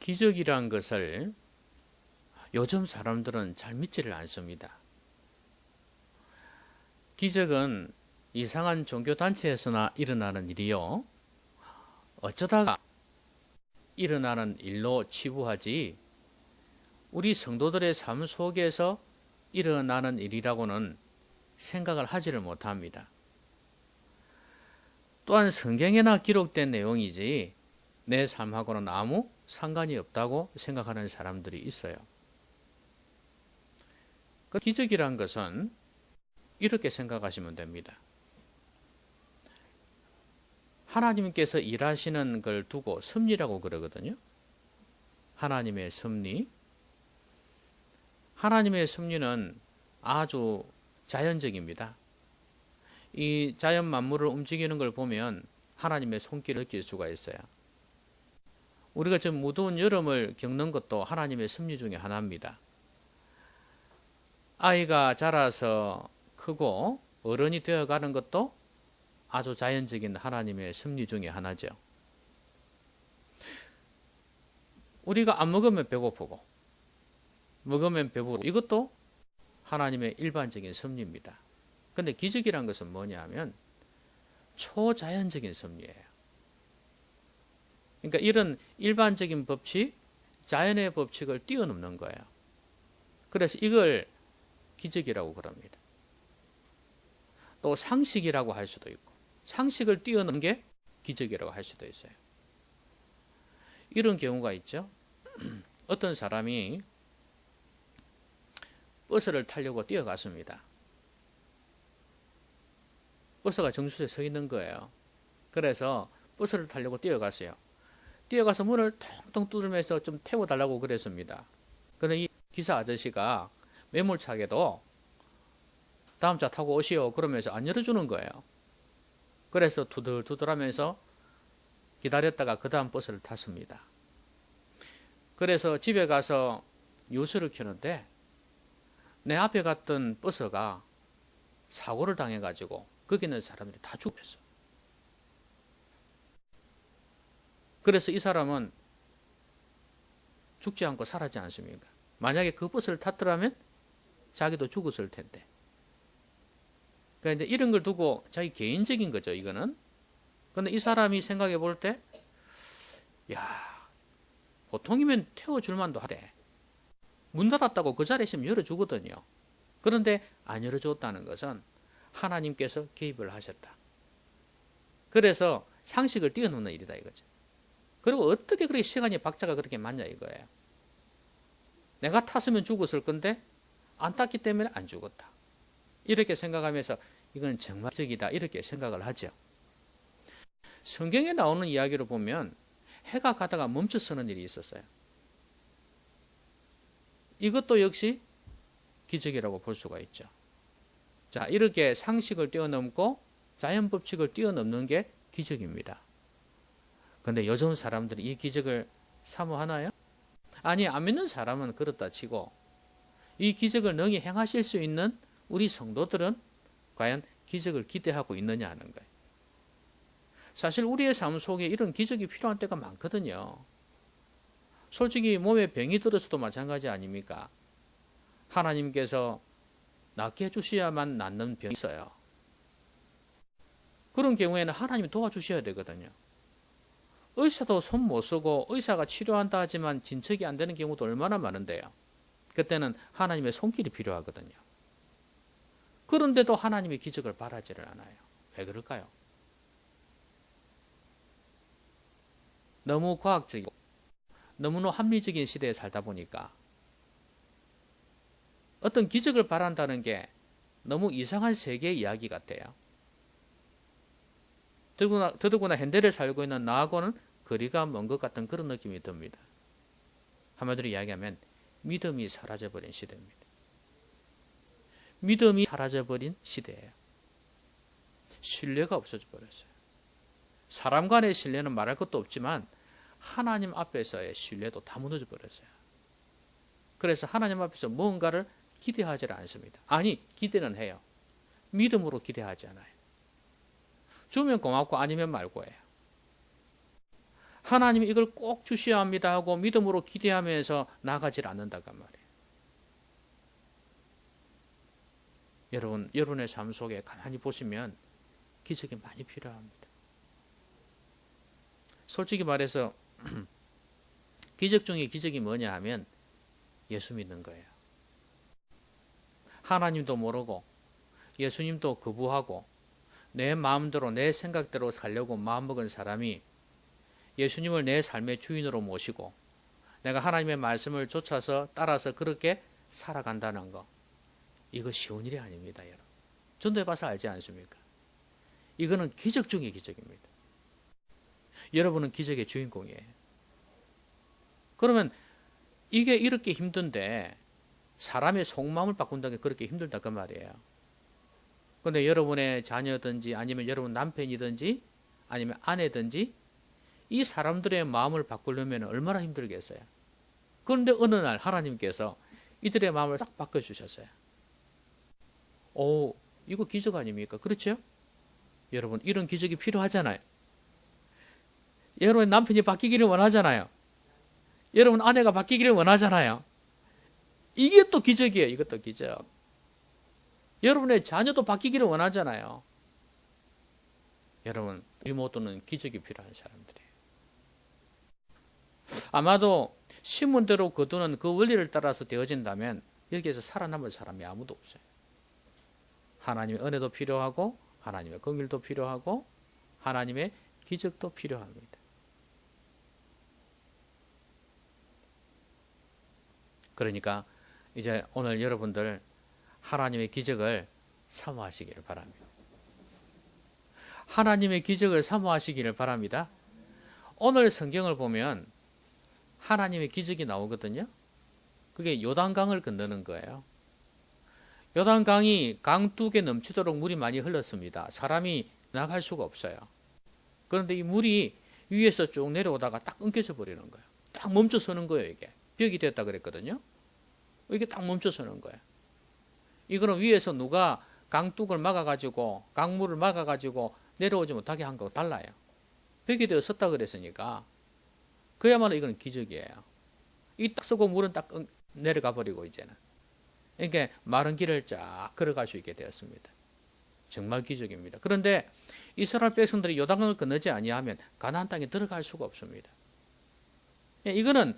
기적이란 것을 요즘 사람들은 잘 믿지를 않습니다. 기적은 이상한 종교단체에서나 일어나는 일이요, 어쩌다가 일어나는 일로 치부하지 우리 성도들의 삶 속에서 일어나는 일이라고는 생각을 하지를 못합니다. 또한 성경에나 기록된 내용이지 내 삶하고는 아무 상관이 없다고 생각하는 사람들이 있어요. 그 기적이란 것은 이렇게 생각하시면 됩니다. 하나님께서 일하시는 걸 두고 섭리라고 그러거든요. 하나님의 섭리. 하나님의 섭리는 아주 자연적입니다. 이 자연 만물을 움직이는 걸 보면 하나님의 손길을 느낄 수가 있어요. 우리가 지금 무더운 여름을 겪는 것도 하나님의 섭리 중에 하나입니다. 아이가 자라서 크고 어른이 되어가는 것도 아주 자연적인 하나님의 섭리 중에 하나죠. 우리가 안 먹으면 배고프고 먹으면 배부르고, 이것도 하나님의 일반적인 섭리입니다. 근데 기적이란 것은 뭐냐 하면 초자연적인 섭리예요. 그러니까 이런 일반적인 법칙, 자연의 법칙을 뛰어넘는 거예요. 그래서 이걸 기적이라고 그럽니다. 또 상식이라고 할 수도 있고, 상식을 뛰어넘는 게 기적이라고 할 수도 있어요. 이런 경우가 있죠. 어떤 사람이 버스를 타려고 뛰어갔습니다. 버스가 정수소에 서 있는 거예요. 그래서 버스를 타려고 뛰어갔어요. 뛰어가서 문을 텅텅 두드리면서 좀 태워달라고 그랬습니다. 근데 이 기사 아저씨가 매몰차게도 다음 차 타고 오시오 그러면서 안 열어주는 거예요. 그래서 두들두들하면서 기다렸다가 그 다음 버스를 탔습니다. 그래서 집에 가서 뉴스를 켜는데 내 앞에 갔던 버스가 사고를 당해가지고 거기 있는 사람들이 다 죽었어. 그래서 이 사람은 죽지 않고 살았지 않습니까? 만약에 그 버스를 탔더라면 자기도 죽었을 텐데. 그러니까 이제 이런 걸 두고 자기 개인적인 거죠, 이거는. 근데 이 사람이 생각해 볼 때, 야, 보통이면 태워줄 만도 하대. 문 닫았다고 그 자리에 있으면 열어주거든요. 그런데 안 열어줬다는 것은 하나님께서 개입을 하셨다. 그래서 상식을 뛰어넘는 일이다 이거죠. 그리고 어떻게 그렇게 시간이 박자가 그렇게 맞냐 이거예요. 내가 탔으면 죽었을 건데 안 탔기 때문에 안 죽었다. 이렇게 생각하면서 이건 정말 기적이다 이렇게 생각을 하죠. 성경에 나오는 이야기를 보면 해가 가다가 멈춰서는 일이 있었어요. 이것도 역시 기적이라고 볼 수가 있죠. 자, 이렇게 상식을 뛰어넘고 자연 법칙을 뛰어넘는 게 기적입니다. 그런데 요즘 사람들이 이 기적을 사모하나요? 아니, 안 믿는 사람은 그렇다 치고 이 기적을 능히 행하실 수 있는 우리 성도들은 과연 기적을 기대하고 있느냐 하는 거예요. 사실 우리의 삶 속에 이런 기적이 필요한 때가 많거든요. 솔직히 몸에 병이 들어서도 마찬가지 아닙니까? 하나님께서 낫게 해주셔야만 낫는 병이 있어요. 그런 경우에는 하나님이 도와주셔야 되거든요. 의사도 손 못 쓰고 의사가 치료한다 하지만 진척이 안 되는 경우도 얼마나 많은데요. 그때는 하나님의 손길이 필요하거든요. 그런데도 하나님의 기적을 바라지를 않아요. 왜 그럴까요? 너무 과학적이고 너무나 합리적인 시대에 살다 보니까 어떤 기적을 바란다는 게 너무 이상한 세계의 이야기 같아요. 더더구나 현대를 살고 있는 나하고는 거리가 먼 것 같은 그런 느낌이 듭니다. 한마디로 이야기하면 믿음이 사라져버린 시대입니다. 믿음이 사라져버린 시대예요. 신뢰가 없어져 버렸어요. 사람 간의 신뢰는 말할 것도 없지만 하나님 앞에서의 신뢰도 다 무너져 버렸어요. 그래서 하나님 앞에서 뭔가를 기대하지 않습니다. 아니, 기대는 해요. 믿음으로 기대하지 않아요. 주면 고맙고 아니면 말고예요. 하나님이 이걸 꼭 주셔야 합니다 하고 믿음으로 기대하면서 나가질 않는다고 말이에요. 여러분의 삶 속에 가만히 보시면 기적이 많이 필요합니다. 솔직히 말해서 기적 중에 기적이 뭐냐 하면 예수 믿는 거예요. 하나님도 모르고 예수님도 거부하고 내 마음대로 내 생각대로 살려고 마음먹은 사람이 예수님을 내 삶의 주인으로 모시고 내가 하나님의 말씀을 쫓아서 따라서 그렇게 살아간다는 거, 이거 쉬운 일이 아닙니다. 여러분, 전도해봐서 알지 않습니까? 이거는 기적 중의 기적입니다. 여러분은 기적의 주인공이에요. 그러면 이게 이렇게 힘든데 사람의 속마음을 바꾼다는 게 그렇게 힘들다 그 말이에요. 그런데 여러분의 자녀든지 아니면 여러분 남편이든지 아니면 아내든지 이 사람들의 마음을 바꾸려면 얼마나 힘들겠어요. 그런데 어느 날 하나님께서 이들의 마음을 딱 바꿔주셨어요. 오, 이거 기적 아닙니까? 그렇죠? 여러분, 이런 기적이 필요하잖아요. 여러분 남편이 바뀌기를 원하잖아요. 여러분 아내가 바뀌기를 원하잖아요. 이게 또 기적이에요. 이것도 기적. 여러분의 자녀도 바뀌기를 원하잖아요. 여러분, 우리 모두는 기적이 필요한 사람들이에요. 아마도 신문대로 거두는 그 원리를 따라서 되어진다면 여기에서 살아남을 사람이 아무도 없어요. 하나님의 은혜도 필요하고 하나님의 긍휼도 필요하고 하나님의 기적도 필요합니다. 그러니까 이제 오늘 여러분들 하나님의 기적을 사모하시기를 바랍니다. 하나님의 기적을 사모하시기를 바랍니다. 오늘 성경을 보면 하나님의 기적이 나오거든요. 그게 요단강을 건너는 거예요. 요단강이 강둑에 넘치도록 물이 많이 흘렀습니다. 사람이 나갈 수가 없어요. 그런데 이 물이 위에서 쭉 내려오다가 딱 끊겨져 버리는 거예요. 딱 멈춰 서는 거예요. 이게 벽이 됐다 그랬거든요. 이게 딱 멈춰 서는 거예요. 이거는 위에서 누가 강둑을 막아가지고 강물을 막아가지고 내려오지 못하게 한 거하고 달라요. 벽이 되어 섰다 그랬으니까 그야말로 이건 기적이에요. 이 딱 서고 물은 딱 내려가 버리고 이제는 이렇게 마른 길을 쫙 걸어갈 수 있게 되었습니다. 정말 기적입니다. 그런데 이스라엘 백성들이 요단강을 건너지 아니하면 가나안 땅에 들어갈 수가 없습니다. 이거는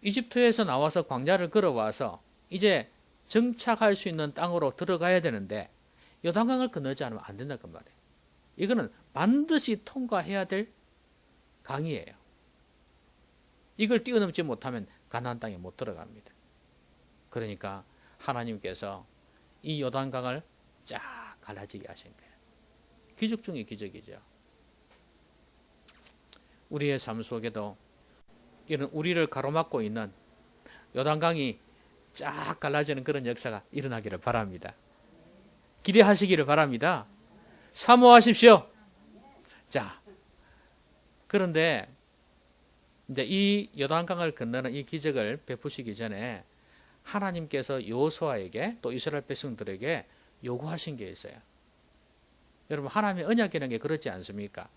이집트에서 나와서 광야를 걸어와서 이제 정착할 수 있는 땅으로 들어가야 되는데 요단강을 건너지 않으면 안 된다 그 말이에요. 이거는 반드시 통과해야 될 강이에요. 이걸 뛰어넘지 못하면 가나안 땅에 못 들어갑니다. 그러니까 하나님께서 이 요단강을 쫙 갈라지게 하신 거예요. 기적 중에 기적이죠. 우리의 삶 속에도 이런 우리를 가로막고 있는 요단강이 쫙 갈라지는 그런 역사가 일어나기를 바랍니다. 기대하시기를 바랍니다. 사모하십시오. 자, 그런데 이제 이 요단강을 건너는 이 기적을 베푸시기 전에 하나님께서 여호수아에게 또 이스라엘 백성들에게 요구하신 게 있어요. 여러분, 하나님의 언약이라는 게 그렇지 않습니까?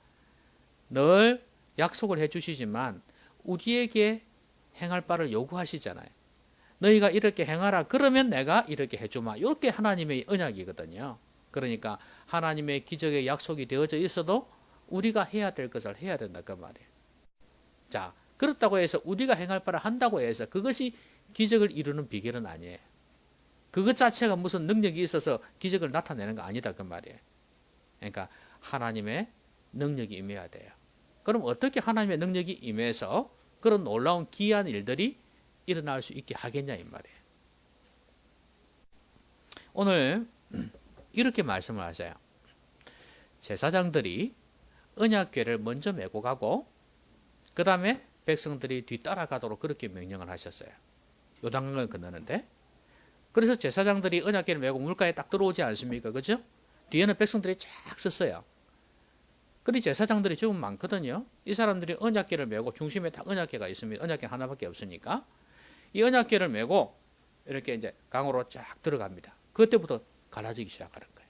늘 약속을 해주시지만 우리에게 행할 바를 요구하시잖아요. 너희가 이렇게 행하라 그러면 내가 이렇게 해주마. 이렇게 하나님의 언약이거든요. 그러니까 하나님의 기적의 약속이 되어져 있어도 우리가 해야 될 것을 해야 된다 그 말이에요. 자, 그렇다고 해서 우리가 행할 바를 한다고 해서 그것이 기적을 이루는 비결은 아니에요. 그것 자체가 무슨 능력이 있어서 기적을 나타내는 거 아니다 그 말이에요. 그러니까 하나님의 능력이 임해야 돼요. 그럼 어떻게 하나님의 능력이 임해서 그런 놀라운 기이한 일들이 일어날 수 있게 하겠냐 이 말이에요. 오늘 이렇게 말씀을 하세요. 제사장들이 언약궤를 먼저 메고 가고 그 다음에 백성들이 뒤따라가도록 그렇게 명령을 하셨어요. 요단강을 건너는데 그래서 제사장들이 언약궤를 메고 물가에 딱 들어오지 않습니까? 그죠? 뒤에는 백성들이 쫙 섰어요. 그런데 제사장들이 조금 많거든요. 이 사람들이 언약궤를 메고 중심에 딱 언약궤가 있습니다. 언약궤 하나밖에 없으니까 이 언약궤를 메고 이렇게 이제 강으로 쫙 들어갑니다. 그때부터 갈라지기 시작하는 거예요.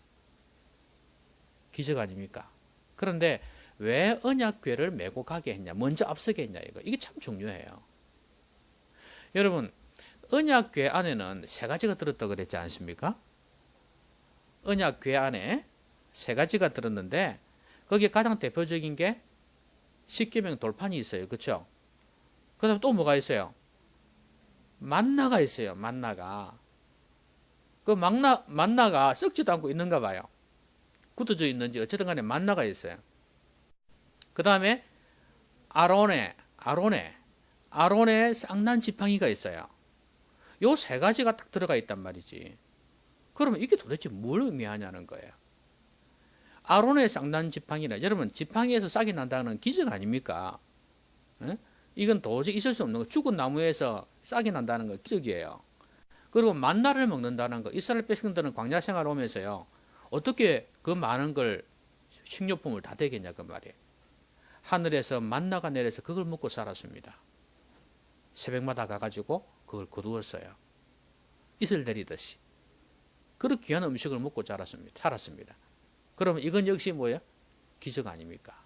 기적 아닙니까? 그런데 왜 언약궤를 메고 가게 했냐, 먼저 앞서게 했냐, 이게 참 중요해요. 여러분, 언약궤 안에는 세 가지가 들었다 그랬지 않습니까? 언약궤 안에 세 가지가 들었는데 거기에 가장 대표적인 게 십계명 돌판이 있어요. 그렇죠? 그다음에 또 뭐가 있어요? 만나가 있어요. 만나가. 그 만나가 썩지도 않고 있는가 봐요. 굳어져 있는지 어쨌든 간에 만나가 있어요. 그 다음에 아론의 쌍난 지팡이가 있어요. 요 세 가지가 딱 들어가 있단 말이지. 그러면 이게 도대체 뭘 의미하냐는 거예요. 아론의 쌍난 지팡이라, 여러분 지팡이에서 싹이 난다는 기적 아닙니까? 에? 이건 도저히 있을 수 없는 거. 죽은 나무에서 싹이 난다는 거 기적이에요. 그리고 만나를 먹는다는 거. 이스라엘 백성들은 광야 생활 오면서요, 어떻게 그 많은 걸 식료품을 다 되겠냐 그 말이에요. 하늘에서 만나가 내려서 그걸 먹고 살았습니다. 새벽마다 가가지고 그걸 거두었어요. 이슬 내리듯이. 그렇게 귀한 음식을 먹고 살았습니다. 그러면 이건 역시 뭐예요? 기적 아닙니까?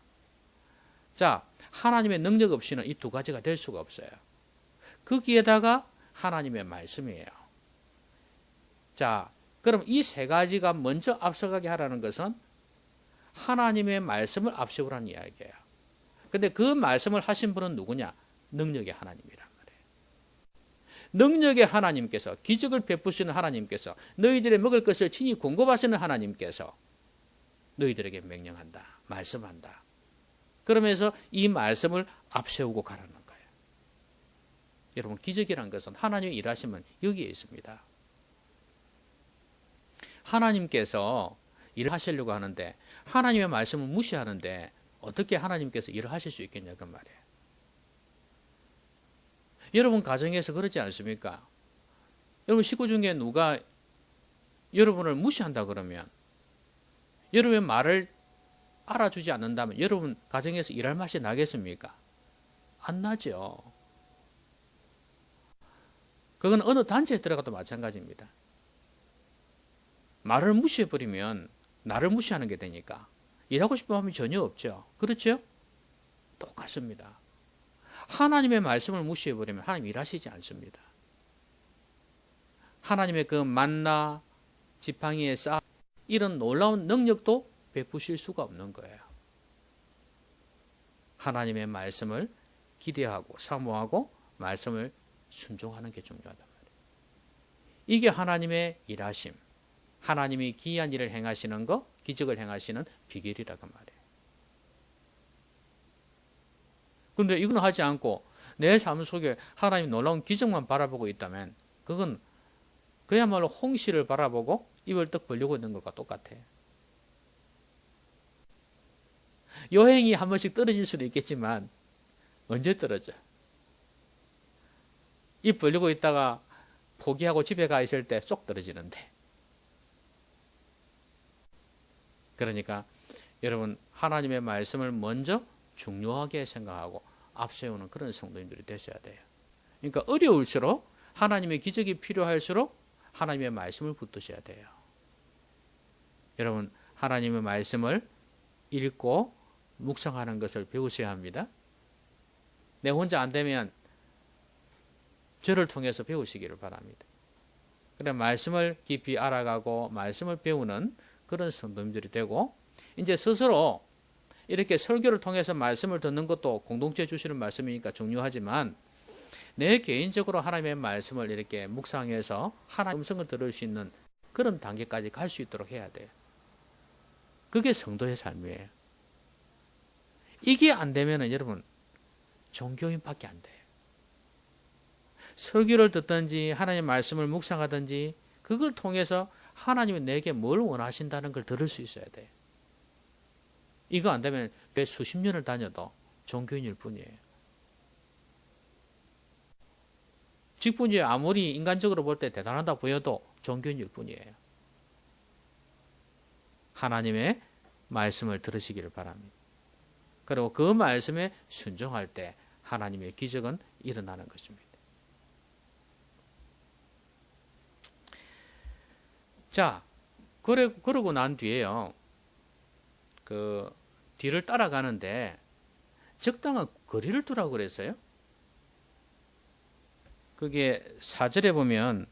자, 하나님의 능력 없이는 이 두 가지가 될 수가 없어요. 거기에다가 하나님의 말씀이에요. 자, 그럼 이 세 가지가 먼저 앞서가게 하라는 것은 하나님의 말씀을 앞세우라는 이야기예요. 근데 그 말씀을 하신 분은 누구냐? 능력의 하나님이란 말이에요. 능력의 하나님께서, 기적을 베푸시는 하나님께서, 너희들의 먹을 것을 친히 공급하시는 하나님께서 너희들에게 명령한다, 말씀한다. 그러면서 이 말씀을 앞세우고 가라는 거예요. 여러분, 기적이란 것은 하나님의 일하심은 여기에 있습니다. 하나님께서 일을 하시려고 하는데 하나님의 말씀을 무시하는데 어떻게 하나님께서 일을 하실 수 있겠냐 그 말이에요. 여러분 가정에서 그렇지 않습니까? 여러분 식구 중에 누가 여러분을 무시한다 그러면, 여러분의 말을 알아주지 않는다면 여러분 가정에서 일할 맛이 나겠습니까? 안 나죠. 그건 어느 단체에 들어가도 마찬가지입니다. 말을 무시해버리면 나를 무시하는 게 되니까 일하고 싶은 마음이 전혀 없죠. 그렇죠? 똑같습니다. 하나님의 말씀을 무시해버리면 하나님 일하시지 않습니다. 하나님의 그 만나, 지팡이의 싹, 이런 놀라운 능력도 베푸실 수가 없는 거예요. 하나님의 말씀을 기대하고 사모하고 말씀을 순종하는 게 중요하단 말이에요. 이게 하나님의 일하심, 하나님이 기이한 일을 행하시는 거, 기적을 행하시는 비결이라고 말이에요. 그런데 이건 하지 않고 내 삶 속에 하나님 놀라운 기적만 바라보고 있다면 그건 그야말로 홍시를 바라보고 입을 떡 벌리고 있는 것과 똑같아요. 여행이 한 번씩 떨어질 수는 있겠지만 언제 떨어져? 입 벌리고 있다가 포기하고 집에 가 있을 때 쏙 떨어지는데. 그러니까 여러분 하나님의 말씀을 먼저 중요하게 생각하고 앞세우는 그런 성도님들이 되셔야 돼요. 그러니까 어려울수록, 하나님의 기적이 필요할수록 하나님의 말씀을 붙드셔야 돼요. 여러분 하나님의 말씀을 읽고 묵상하는 것을 배우셔야 합니다. 내 혼자 안 되면 저를 통해서 배우시기를 바랍니다. 그래 말씀을 깊이 알아가고 말씀을 배우는 그런 성도님들이 되고, 이제 스스로 이렇게 설교를 통해서 말씀을 듣는 것도 공동체 주시는 말씀이니까 중요하지만 내 개인적으로 하나님의 말씀을 이렇게 묵상해서 하나님의 음성을 들을 수 있는 그런 단계까지 갈 수 있도록 해야 돼요. 그게 성도의 삶이에요. 이게 안 되면은 여러분 종교인밖에 안 돼요. 설교를 듣든지 하나님의 말씀을 묵상하든지 그걸 통해서 하나님이 내게 뭘 원하신다는 걸 들을 수 있어야 돼요. 이거 안 되면 몇 수십 년을 다녀도 종교인일 뿐이에요. 직분이 아무리 인간적으로 볼 때 대단하다 보여도 종교인일 뿐이에요. 하나님의 말씀을 들으시기를 바랍니다. 그리고 그 말씀에 순종할 때 하나님의 기적은 일어나는 것입니다. 자, 그러고 난 뒤에요. 뒤를 따라가는데 적당한 거리를 두라고 그랬어요. 그게 4절에 보면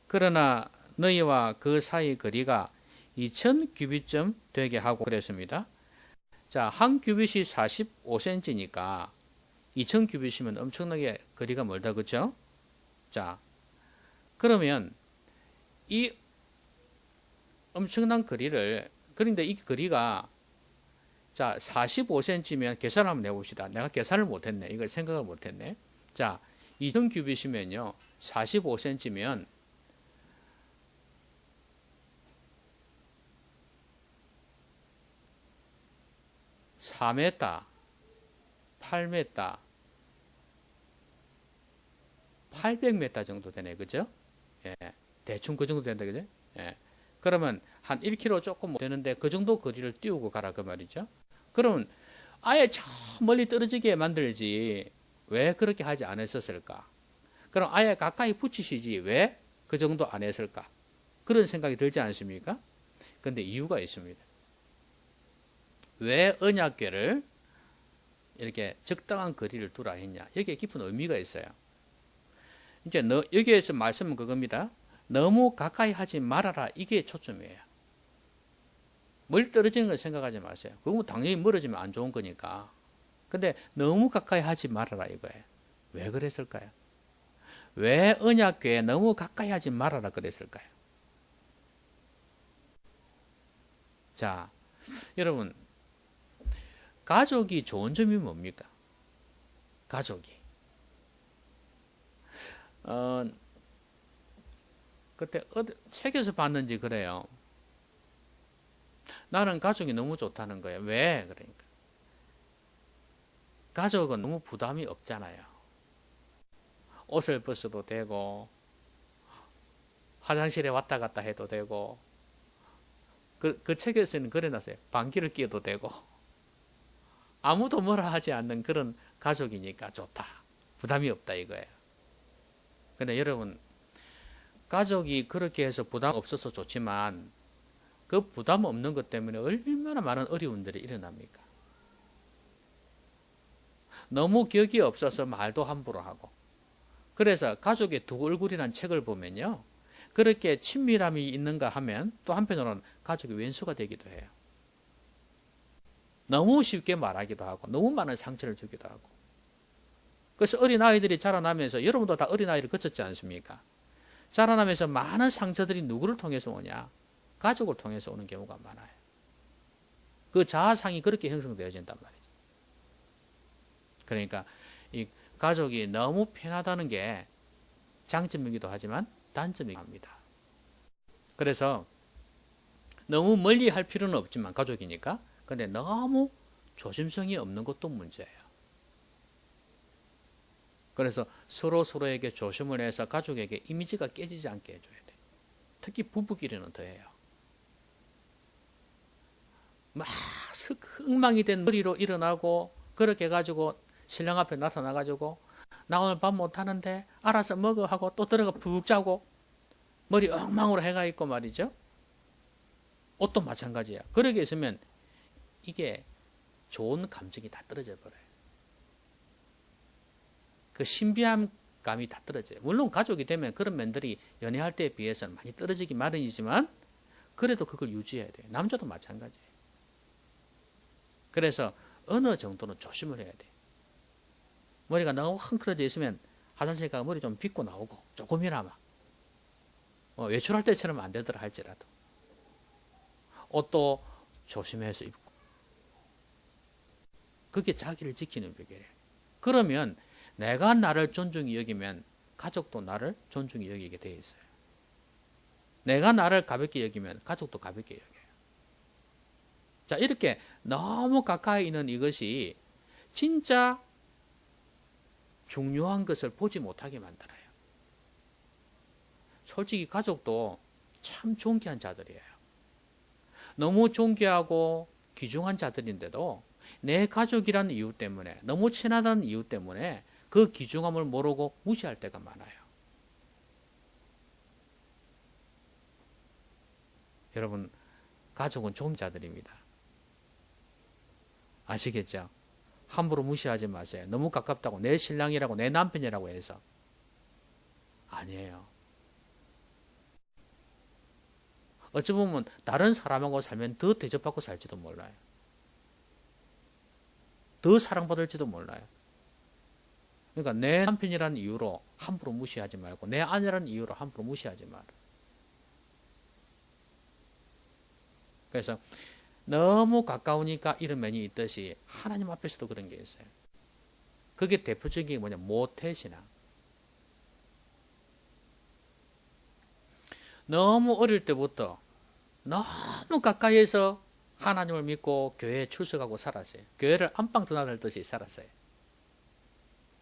그러나 너희와 그 사이 거리가 2000 규빗쯤 되게 하고 그랬습니다. 자, 한 규빗이 45cm니까 2000 규빗이면 엄청나게 거리가 멀다, 그렇죠? 자, 그러면 이 엄청난 거리를, 그런데 이 거리가 자 45cm면 계산 한번 해봅시다. 내가 계산을 못했네. 이걸 생각을 못했네. 자, 2000 규빗이면요 45cm면 4m, 8m, 800m 정도 되네, 그죠? 예, 대충 그 정도 된다, 그죠? 예, 그러면 한 1km 조금 못 되는데 그 정도 거리를 띄우고 가라 그 말이죠. 그러면 아예 저 멀리 떨어지게 만들지 왜 그렇게 하지 않았었을까? 그럼 아예 가까이 붙이시지 왜 그 정도 안 했을까? 그런 생각이 들지 않습니까? 근데 이유가 있습니다. 왜 언약궤를 이렇게 적당한 거리를 두라 했냐? 여기에 깊은 의미가 있어요. 이제 여기에서 말씀은 그겁니다. 너무 가까이 하지 말아라. 이게 초점이에요. 멀리 떨어지는 걸 생각하지 마세요. 그건 당연히 멀어지면 안 좋은 거니까. 근데 너무 가까이 하지 말아라 이거예요. 왜 그랬을까요? 왜 언약궤에 너무 가까이 하지 말아라 그랬을까요? 자, 여러분, 가족이 좋은 점이 뭡니까? 가족이. 그때 책에서 봤는지 그래요. 나는 가족이 너무 좋다는 거예요. 왜? 그러니까. 가족은 너무 부담이 없잖아요. 옷을 벗어도 되고, 화장실에 왔다 갔다 해도 되고, 그 책에서는 그래 놨어요. 방귀를 뀌어도 되고, 아무도 뭐라 하지 않는 그런 가족이니까 좋다. 부담이 없다 이거예요. 근데 여러분, 가족이 그렇게 해서 부담 없어서 좋지만, 그 부담 없는 것 때문에 얼마나 많은 어려움들이 일어납니까? 너무 격이 없어서 말도 함부로 하고. 그래서 가족의 두 얼굴이라는 책을 보면요. 그렇게 친밀함이 있는가 하면 또 한편으로는 가족의 왼수가 되기도 해요. 너무 쉽게 말하기도 하고 너무 많은 상처를 주기도 하고. 그래서 어린아이들이 자라나면서 여러분도 다 어린아이를 거쳤지 않습니까? 자라나면서 많은 상처들이 누구를 통해서 오냐? 가족을 통해서 오는 경우가 많아요. 그 자아상이 그렇게 형성되어진단 말이죠. 그러니까 이 가족이 너무 편하다는 게 장점이기도 하지만 단점이기도 합니다. 그래서 너무 멀리 할 필요는 없지만 가족이니까 근데 너무 조심성이 없는 것도 문제예요. 그래서 서로에게 조심을 해서 가족에게 이미지가 깨지지 않게 해줘야 돼요. 특히 부부끼리는 더해요. 막 엉망이 된 머리로 일어나고 그렇게 해가지고 신랑 앞에 나타나가지고 나 오늘 밥 못하는데 알아서 먹어 하고 또 들어가 푹 자고 머리 엉망으로 해가 있고 말이죠. 옷도 마찬가지야. 그렇게 있으면 이게 좋은 감정이 다 떨어져 버려요. 그 신비한 감이 다 떨어져요. 물론 가족이 되면 그런 면들이 연애할 때에 비해서는 많이 떨어지기 마련이지만 그래도 그걸 유지해야 돼요. 남자도 마찬가지예요. 그래서 어느 정도는 조심을 해야 돼요. 머리가 너무 헝클어져 있으면 화장실 가서 머리 좀 빗고 나오고 조금이나마 외출할 때처럼 안 되더라 할지라도 옷도 조심해서 입고 그게 자기를 지키는 비결이에요. 그러면 내가 나를 존중히 여기면 가족도 나를 존중히 여기게 돼 있어요. 내가 나를 가볍게 여기면 가족도 가볍게 여겨요. 자, 이렇게 너무 가까이 있는 이것이 진짜 중요한 것을 보지 못하게 만들어요. 솔직히 가족도 참 존귀한 자들이에요. 너무 존귀하고 귀중한 자들인데도 내 가족이라는 이유 때문에 너무 친하다는 이유 때문에 그 귀중함을 모르고 무시할 때가 많아요. 여러분, 가족은 존귀자들입니다. 아시겠죠? 함부로 무시하지 마세요. 너무 가깝다고 내 신랑이라고 내 남편이라고 해서 아니에요. 어찌 보면 다른 사람하고 살면 더 대접받고 살지도 몰라요. 더 사랑받을지도 몰라요. 그러니까 내 남편이라는 이유로 함부로 무시하지 말고 내 아내라는 이유로 함부로 무시하지 마라. 그래서 너무 가까우니까 이런 면이 있듯이 하나님 앞에서도 그런 게 있어요. 그게 대표적인 게 뭐냐? 모태신앙. 너무 어릴 때부터 너무 가까이에서 하나님을 믿고 교회에 출석하고 살았어요. 교회를 안방 드나들듯이 살았어요.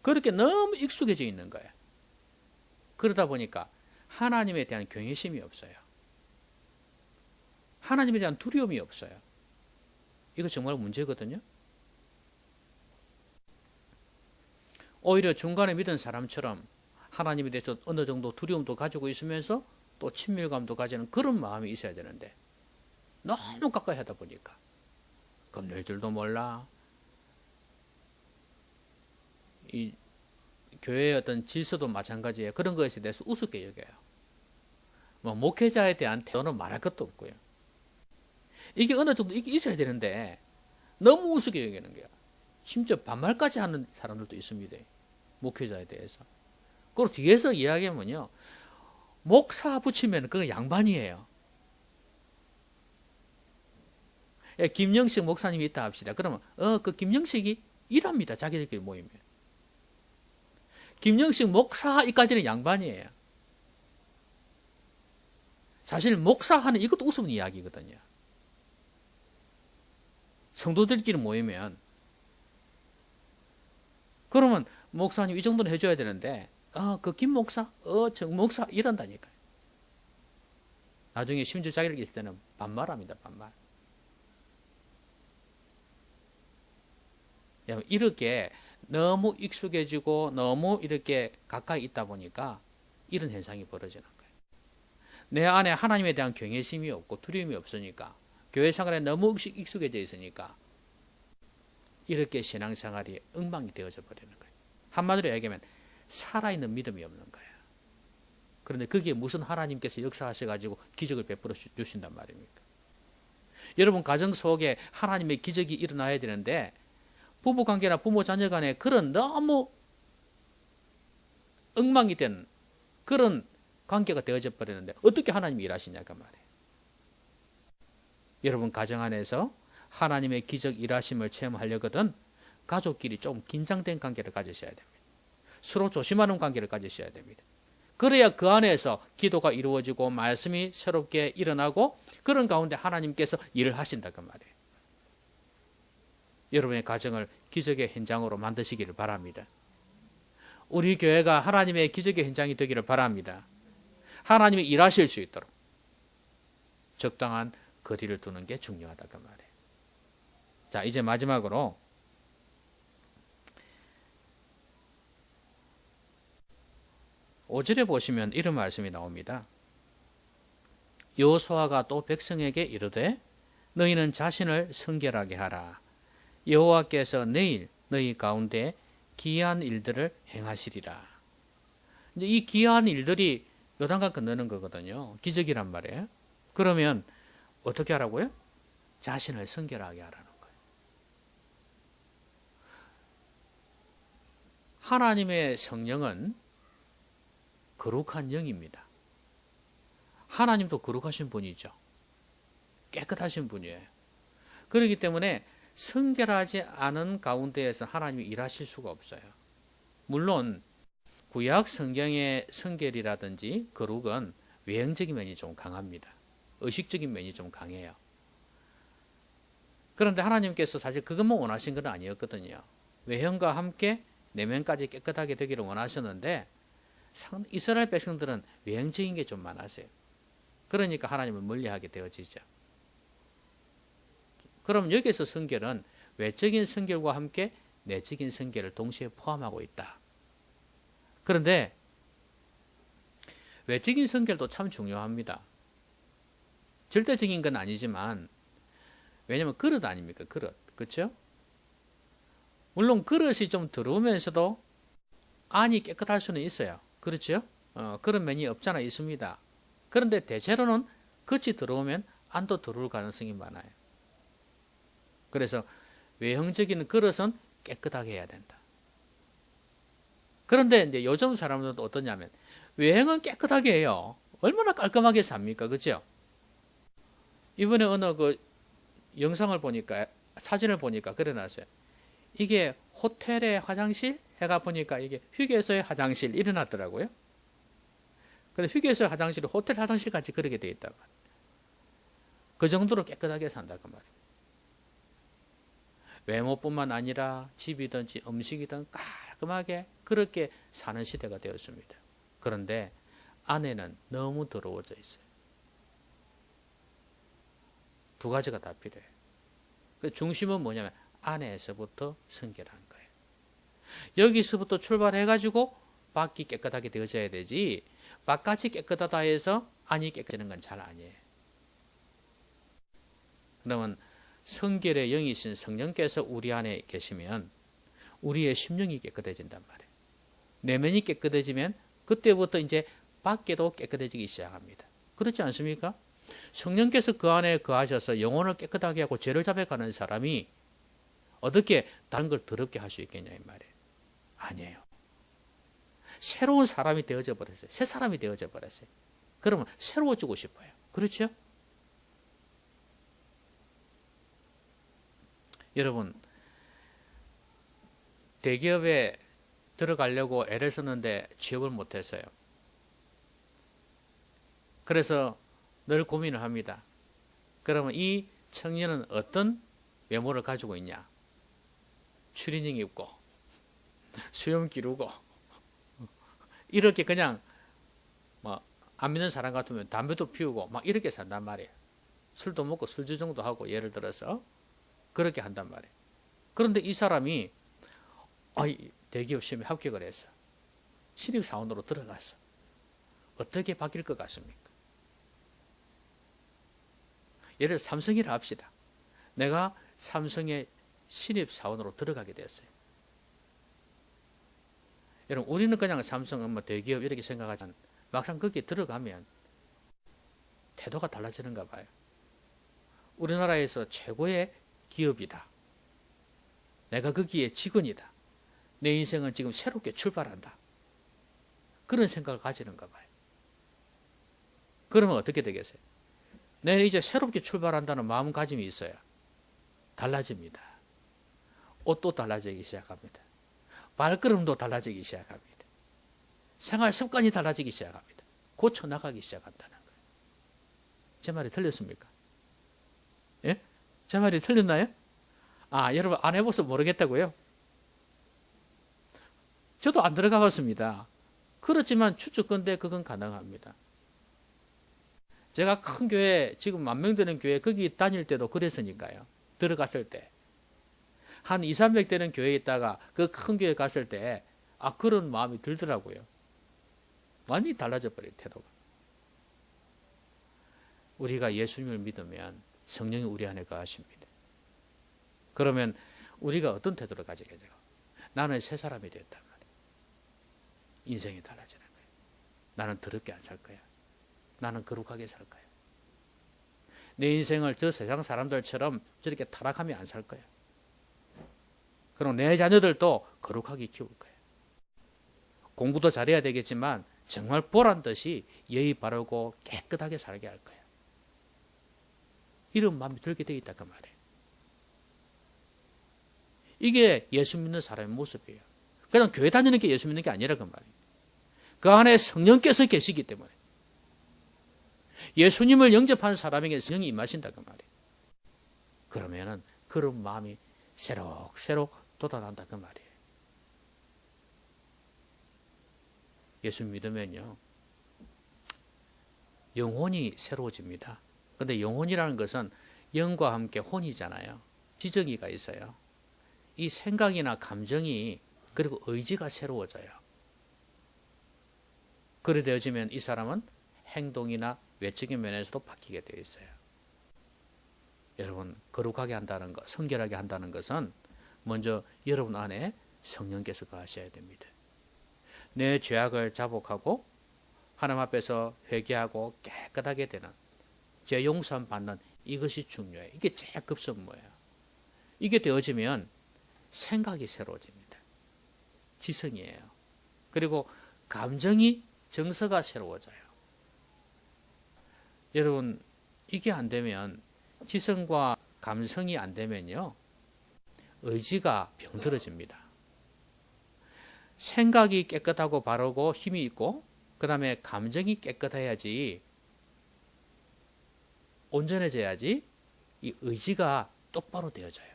그렇게 너무 익숙해져 있는 거예요. 그러다 보니까 하나님에 대한 경외심이 없어요. 하나님에 대한 두려움이 없어요. 이거 정말 문제거든요. 오히려 중간에 믿은 사람처럼 하나님에 대해서 어느 정도 두려움도 가지고 있으면서 또 친밀감도 가지는 그런 마음이 있어야 되는데 너무 가까이 하다 보니까 겁낼 줄도 몰라. 이 교회의 어떤 질서도 마찬가지예요. 그런 것에 대해서 우습게 여겨요. 뭐 목회자에 대한 태도는 말할 것도 없고요. 이게 어느 정도 이게 있어야 되는데 너무 우습게 여기는 거야. 심지어 반말까지 하는 사람들도 있습니다. 목회자에 대해서. 그리고 뒤에서 이야기하면요. 목사 붙이면 그건 양반이에요. 예, 김영식 목사님이 있다 합시다. 그러면 그 김영식이 일합니다. 자기들끼리 모이면. 김영식 목사 이까지는 양반이에요. 사실 목사하는 이것도 우스운 이야기거든요. 성도들끼리 모이면 그러면 목사님 이 정도는 해줘야 되는데 그 김 목사, 정 목사 이런다니까요. 나중에 심지어 자기들끼리 있을 때는 반말합니다. 반말. 이렇게 너무 익숙해지고 너무 이렇게 가까이 있다 보니까 이런 현상이 벌어지는 거예요. 내 안에 하나님에 대한 경외심이 없고 두려움이 없으니까 교회 생활에 너무 익숙해져 있으니까 이렇게 신앙생활이 엉망이 되어져 버리는 거예요. 한마디로 얘기하면 살아있는 믿음이 없는 거예요. 그런데 그게 무슨 하나님께서 역사하셔가지고 기적을 베풀어 주신단 말입니까? 여러분 가정 속에 하나님의 기적이 일어나야 되는데 부부관계나 부모 자녀 간에 그런 너무 엉망이 된 그런 관계가 되어져 버리는데 어떻게 하나님이 일하시냐가 말이에요. 여러분 가정 안에서 하나님의 기적 일하심을 체험하려거든 가족끼리 좀 긴장된 관계를 가지셔야 됩니다. 서로 조심하는 관계를 가지셔야 됩니다. 그래야 그 안에서 기도가 이루어지고 말씀이 새롭게 일어나고 그런 가운데 하나님께서 일을 하신다 그 말이에요. 여러분의 가정을 기적의 현장으로 만드시기를 바랍니다. 우리 교회가 하나님의 기적의 현장이 되기를 바랍니다. 하나님이 일하실 수 있도록 적당한 거리를 두는 게 중요하다 그 말이에요. 자, 이제 마지막으로 5절에 보시면 이런 말씀이 나옵니다. 여호수아가 또 백성에게 이르되 너희는 자신을 성결하게 하라. 여호와께서 내일 너희 가운데 기이한 일들을 행하시리라. 이제 이 기이한 일들이 요단강 건너는 거거든요. 기적이란 말이에요. 그러면 어떻게 하라고요? 자신을 성결하게 하라는 거예요. 하나님의 성령은 거룩한 영입니다. 하나님도 거룩하신 분이죠. 깨끗하신 분이에요. 그렇기 때문에 성결하지 않은 가운데에서 하나님이 일하실 수가 없어요. 물론 구약 성경의 성결이라든지 거룩은 외형적인 면이 좀 강합니다. 의식적인 면이 좀 강해요. 그런데 하나님께서 사실 그것만 원하신 건 아니었거든요. 외형과 함께 내면까지 깨끗하게 되기를 원하셨는데 이스라엘 백성들은 외형적인 게 좀 많았어요. 그러니까 하나님을 멀리하게 되어지죠. 그럼 여기서 성결은 외적인 성결과 함께 내적인 성결을 동시에 포함하고 있다. 그런데 외적인 성결도 참 중요합니다. 절대적인 건 아니지만 왜냐하면 그릇 아닙니까? 그릇. 그렇죠? 물론 그릇이 좀 더러우면서도 안이 깨끗할 수는 있어요. 그렇죠? 그런 면이 없잖아 있습니다. 그런데 대체로는 겉이 더러우면 안도 더러울 가능성이 많아요. 그래서 외형적인 그릇은 깨끗하게 해야 된다. 그런데 이제 요즘 사람들은 어떠냐면 외형은 깨끗하게 해요. 얼마나 깔끔하게 삽니까? 그죠? 이번에 어느 그 영상을 보니까 사진을 보니까 그래 놨어요. 이게 호텔의 화장실 해가 보니까 이게 휴게소의 화장실 일어났더라고요. 근데 휴게소 화장실이 호텔 화장실 같이 그렇게 돼 있단 말이에요. 그 정도로 깨끗하게 산다 그 말이에요. 외모뿐만 아니라 집이든지 음식이든 깔끔하게 그렇게 사는 시대가 되었습니다. 그런데 안에는 너무 더러워져 있어요. 두 가지가 다 필요해요. 그 중심은 뭐냐면 안에서부터 성결하는 거예요. 여기서부터 출발해가지고 밖이 깨끗하게 되어져야 되지 바깥이 깨끗하다 해서 안이 깨끗해지는 건 잘 아니에요. 그러면 성결의 영이신 성령께서 우리 안에 계시면 우리의 심령이 깨끗해진단 말이에요. 내면이 깨끗해지면 그때부터 이제 밖에도 깨끗해지기 시작합니다. 그렇지 않습니까? 성령께서 그 안에 거하셔서 영혼을 깨끗하게 하고 죄를 잡아가는 사람이 어떻게 다른 걸 더럽게 할 수 있겠냐 이 말이에요. 아니에요. 새로운 사람이 되어져 버렸어요. 새 사람이 되어져 버렸어요. 그러면 새로워지고 싶어요. 그렇죠? 여러분 대기업에 들어가려고 애를 썼는데 취업을 못했어요. 그래서 늘 고민을 합니다. 그러면 이 청년은 어떤 외모를 가지고 있냐? 추리닝 입고 수염 기르고 이렇게 그냥 뭐 안 믿는 사람 같으면 담배도 피우고 막 이렇게 산단 말이에요. 술도 먹고 술주정도 하고 예를 들어서 그렇게 한단 말이에요. 그런데 이 사람이 대기업 시험에 합격을 했어. 신입사원으로 들어갔어. 어떻게 바뀔 것 같습니까? 예를 들어 삼성이라 합시다. 내가 삼성의 신입사원으로 들어가게 됐어요. 여러분 우리는 그냥 삼성, 대기업 이렇게 생각하지만 막상 거기에 들어가면 태도가 달라지는가 봐요. 우리나라에서 최고의 기업이다. 내가 거기에 직원이다. 내 인생은 지금 새롭게 출발한다. 그런 생각을 가지는가 봐요. 그러면 어떻게 되겠어요? 내가 이제 새롭게 출발한다는 마음가짐이 있어야 달라집니다. 옷도 달라지기 시작합니다. 발걸음도 달라지기 시작합니다. 생활 습관이 달라지기 시작합니다. 고쳐나가기 시작한다는 거예요. 제 말이 틀렸습니까? 예? 제 말이 틀렸나요? 여러분 안 해봐서 모르겠다고요? 저도 안 들어가 봤습니다. 그렇지만 추측컨대 그건 가능합니다. 제가 큰 교회, 지금 10,000명 되는 교회 거기 다닐 때도 그랬으니까요. 들어갔을 때. 한 200~300 되는 교회에 있다가 그 큰 교회 갔을 때 그런 마음이 들더라고요. 완전히 달라져 버려요, 태도가. 우리가 예수님을 믿으면 성령이 우리 안에 거하십니다. 그러면 우리가 어떤 태도를 가지게 돼요? 나는 새 사람이 되었단 말이에요. 인생이 달라지는 거예요. 나는 더럽게 안 살 거야. 나는 거룩하게 살 거야. 내 인생을 저 세상 사람들처럼 저렇게 타락하며 안 살 거야. 그럼 내 자녀들도 거룩하게 키울 거야. 공부도 잘해야 되겠지만 정말 보란 듯이 예의 바르고 깨끗하게 살게 할 거야. 이런 마음이 들게 돼 있다 그 말이에요. 이게 예수 믿는 사람의 모습이에요. 그냥 교회 다니는 게 예수 믿는 게 아니라 그 말이에요. 그 안에 성령께서 계시기 때문에 예수님을 영접한 사람에게 성령이 임하신다 그 말이에요. 그러면은 그런 마음이 새록새록 돋아난다 그 말이에요. 예수 믿으면요 영혼이 새로워집니다. 그런데 영혼이라는 것은 영과 함께 혼이잖아요. 지정의가 있어요. 이 생각이나 감정이 그리고 의지가 새로워져요. 그래 되어지면 이 사람은 행동이나 외적인 면에서도 바뀌게 되어 있어요. 여러분 거룩하게 한다는 것, 성결하게 한다는 것은 먼저 여러분 안에 성령께서 거하셔야 됩니다. 내 죄악을 자복하고 하나님 앞에서 회개하고 깨끗하게 되는, 죄 용서함 받는, 이것이 중요해요. 이게 제일 급선무예요. 이게 되어지면 생각이 새로워집니다. 지성이에요. 그리고 감정이, 정서가 새로워져요. 여러분, 이게 안 되면, 지성과 감성이 안 되면요, 의지가 병들어집니다. 생각이 깨끗하고 바르고 힘이 있고, 그 다음에 감정이 깨끗해야지, 온전해져야지 이 의지가 똑바로 되어져요.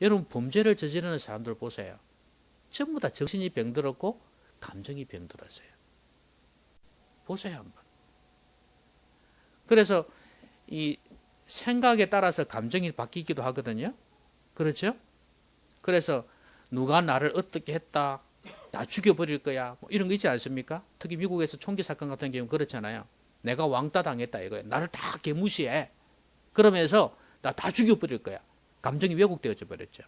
여러분, 범죄를 저지르는 사람들 보세요. 전부 다 정신이 병들었고 감정이 병들었어요. 보세요 한번. 그래서 이 생각에 따라서 감정이 바뀌기도 하거든요. 그렇죠? 그래서 누가 나를 어떻게 했다, 나 죽여버릴 거야, 뭐 이런 거 있지 않습니까? 특히 미국에서 총기 사건 같은 경우는 그렇잖아요. 내가 왕따 당했다 이거예요. 나를 다 개무시해. 그러면서 나 다 죽여버릴 거야. 감정이 왜곡되어져 버렸죠.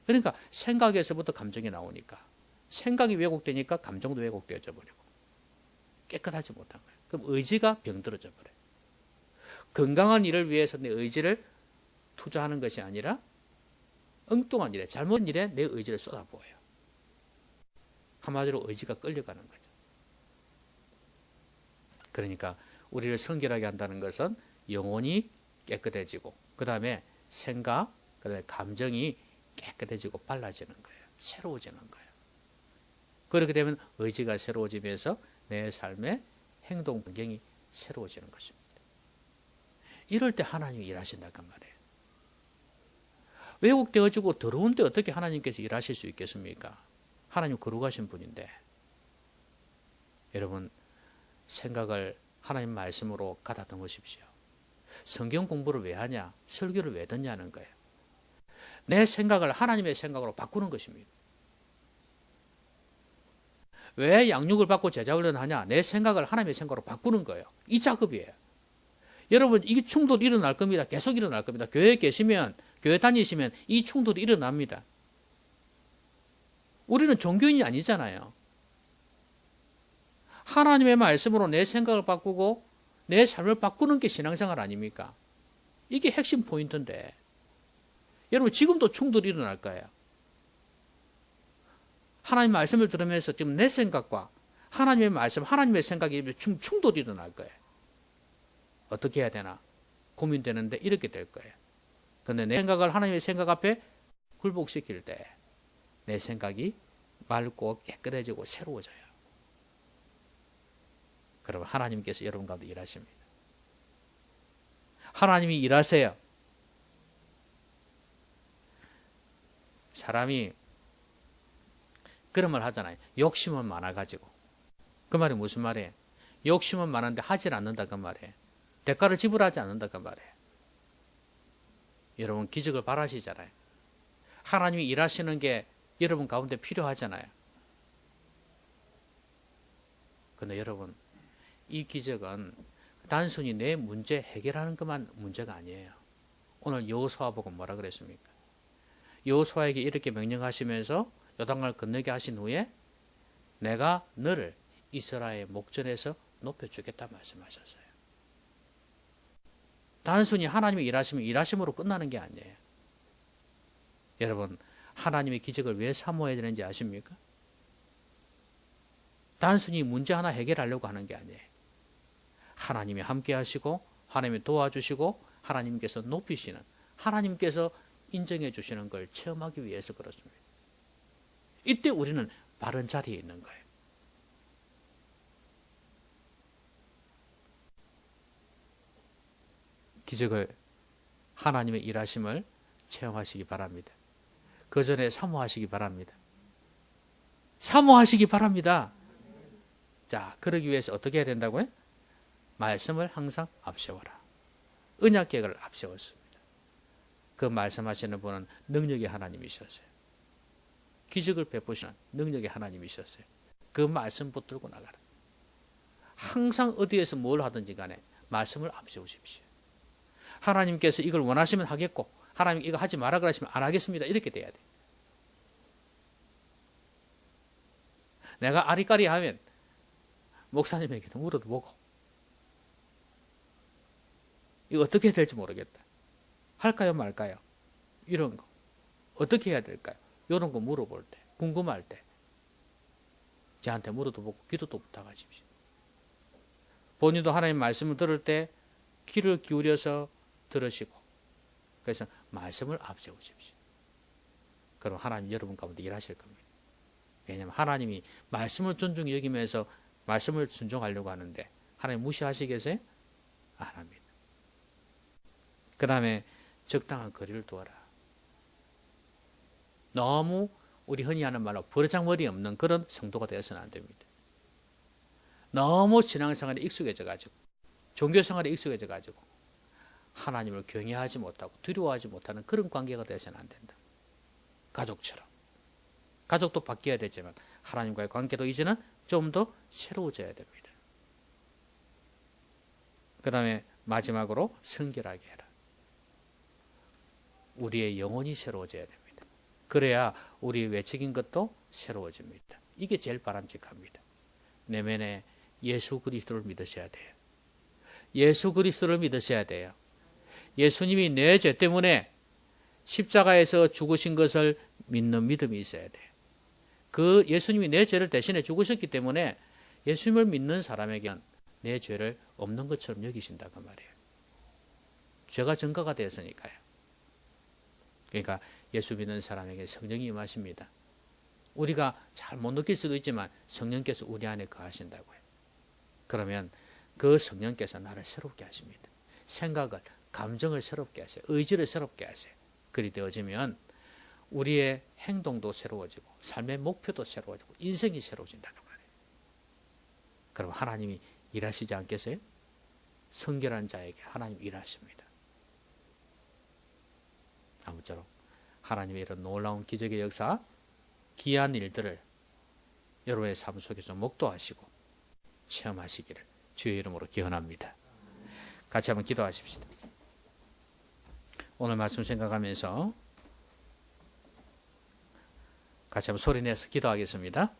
그러니까 생각에서부터 감정이 나오니까, 생각이 왜곡되니까 감정도 왜곡되어져 버리고 깨끗하지 못한 거예요. 그럼 의지가 병들어져 버려요. 건강한 일을 위해서 내 의지를 투자하는 것이 아니라 엉뚱한 일에, 잘못된 일에 내 의지를 쏟아부어요. 한마디로 의지가 끌려가는 거죠. 그러니까 우리를 성결하게 한다는 것은 영혼이 깨끗해지고, 그 다음에 생각, 그 다음에 감정이 깨끗해지고 발라지는 거예요. 새로워지는 거예요. 그렇게 되면 의지가 새로워지면서 내 삶의 행동 반경이 새로워지는 것입니다. 이럴 때 하나님이 일하신다는 말이에요. 왜곡되어지고 더러운데 어떻게 하나님께서 일하실 수 있겠습니까? 하나님 거룩하신 분인데. 여러분, 생각을 하나님 말씀으로 가다듬어 보십시오. 성경 공부를 왜 하냐? 설교를 왜 듣냐는 거예요. 내 생각을 하나님의 생각으로 바꾸는 것입니다. 왜 양육을 받고 제자훈련을 하냐? 내 생각을 하나님의 생각으로 바꾸는 거예요. 이 작업이에요. 여러분, 이 충돌이 일어날 겁니다. 계속 일어날 겁니다. 교회에 계시면, 교회 다니시면 이 충돌이 일어납니다. 우리는 종교인이 아니잖아요. 하나님의 말씀으로 내 생각을 바꾸고 내 삶을 바꾸는 게 신앙생활 아닙니까? 이게 핵심 포인트인데, 여러분 지금도 충돌이 일어날 거예요. 하나님 말씀을 들으면서 지금 내 생각과 하나님의 말씀, 하나님의 생각이 충돌이 일어날 거예요. 어떻게 해야 되나 고민되는데 이렇게 될 거예요. 그런데 내 생각을 하나님의 생각 앞에 굴복시킬 때 내 생각이 맑고 깨끗해지고 새로워져요. 그러면 하나님께서 여러분 가운데 일하십니다. 하나님이 일하세요. 사람이 그런 말 하잖아요. 욕심은 많아가지고. 그 말이 무슨 말이에요? 욕심은 많은데 하질 않는다 그 말이에요. 대가를 지불하지 않는다 그 말이에요. 여러분 기적을 바라시잖아요. 하나님이 일하시는 게 여러분 가운데 필요하잖아요. 그런데 여러분 이 기적은 단순히 내 문제 해결하는 것만 문제가 아니에요. 오늘 여호수아 보고 뭐라 그랬습니까? 여호수아에게 이렇게 명령하시면서 요단강을 건너게 하신 후에 내가 너를 이스라엘 목전에서 높여주겠다 말씀하셨어요. 단순히 하나님이 일하시면 일하심으로 끝나는 게 아니에요. 여러분 하나님의 기적을 왜 사모해야 되는지 아십니까? 단순히 문제 하나 해결하려고 하는 게 아니에요. 하나님이 함께 하시고 하나님이 도와주시고 하나님께서 높이시는, 하나님께서 인정해 주시는 걸 체험하기 위해서 그렇습니다. 이때 우리는 바른 자리에 있는 거예요. 기적을, 하나님의 일하심을 체험하시기 바랍니다. 그 전에 사모하시기 바랍니다. 사모하시기 바랍니다. 자, 그러기 위해서 어떻게 해야 된다고요? 말씀을 항상 앞세워라. 언약궤를 앞세웠습니다. 그 말씀하시는 분은 능력의 하나님이셨어요. 기적을 베푸시는 능력의 하나님이셨어요. 그 말씀 붙들고 나가라. 항상 어디에서 뭘 하든지 간에 말씀을 앞세우십시오. 하나님께서 이걸 원하시면 하겠고 하나님 이거 하지 마라 그러시면 안 하겠습니다. 이렇게 돼야 돼. 내가 아리까리 하면 목사님에게도 물어도 보고 이거 어떻게 해야 될지 모르겠다. 할까요 말까요? 이런 거 어떻게 해야 될까요? 이런 거 물어볼 때, 궁금할 때 저한테 물어도 보고 기도도 부탁하십시오. 본인도 하나님 말씀을 들을 때 귀를 기울여서 들으시고 그래서 말씀을 앞세우십시오. 그럼 하나님 여러분 가운데 일하실 겁니다. 왜냐하면 하나님이 말씀을 존중히 여기면서 말씀을 순종하려고 하는데 하나님 무시하시겠어요? 안 합니다. 그 다음에 적당한 거리를 두어라. 너무 우리 흔히 하는 말로 버르장머리 없는 그런 성도가 되어서는 안 됩니다. 너무 신앙생활에 익숙해져 가지고 종교생활에 익숙해져 가지고 하나님을 경외하지 못하고 두려워하지 못하는 그런 관계가 되어서는 안 된다. 가족처럼. 가족도 바뀌어야 되지만 하나님과의 관계도 이제는 좀 더 새로워져야 됩니다. 그 다음에 마지막으로 성결하게 해라. 우리의 영혼이 새로워져야 됩니다. 그래야 우리 외적인 것도 새로워집니다. 이게 제일 바람직합니다. 내면에 예수 그리스도를 믿으셔야 돼요. 예수 그리스도를 믿으셔야 돼요. 예수님이 내 죄 때문에 십자가에서 죽으신 것을 믿는 믿음이 있어야 돼요. 그 예수님이 내 죄를 대신해 죽으셨기 때문에 예수님을 믿는 사람에게는 내 죄를 없는 것처럼 여기신다 그 말이에요. 죄가 증거가 되었으니까요. 그러니까 예수 믿는 사람에게 성령이 임하십니다. 우리가 잘 못 느낄 수도 있지만 성령께서 우리 안에 거하신다고요. 그러면 그 성령께서 나를 새롭게 하십니다. 생각을, 감정을 새롭게 하세요. 의지를 새롭게 하세요. 그리 되어지면 우리의 행동도 새로워지고 삶의 목표도 새로워지고 인생이 새로워진다는 말이에요. 그럼 하나님이 일하시지 않겠어요? 성결한 자에게 하나님 일하십니다. 아무쪼록 하나님의 이런 놀라운 기적의 역사, 귀한 일들을 여러분의 삶 속에서 목도하시고 체험하시기를 주의 이름으로 기원합니다. 같이 한번 기도하십시다. 오늘 말씀 생각하면서 같이 한번 소리 내서 기도하겠습니다.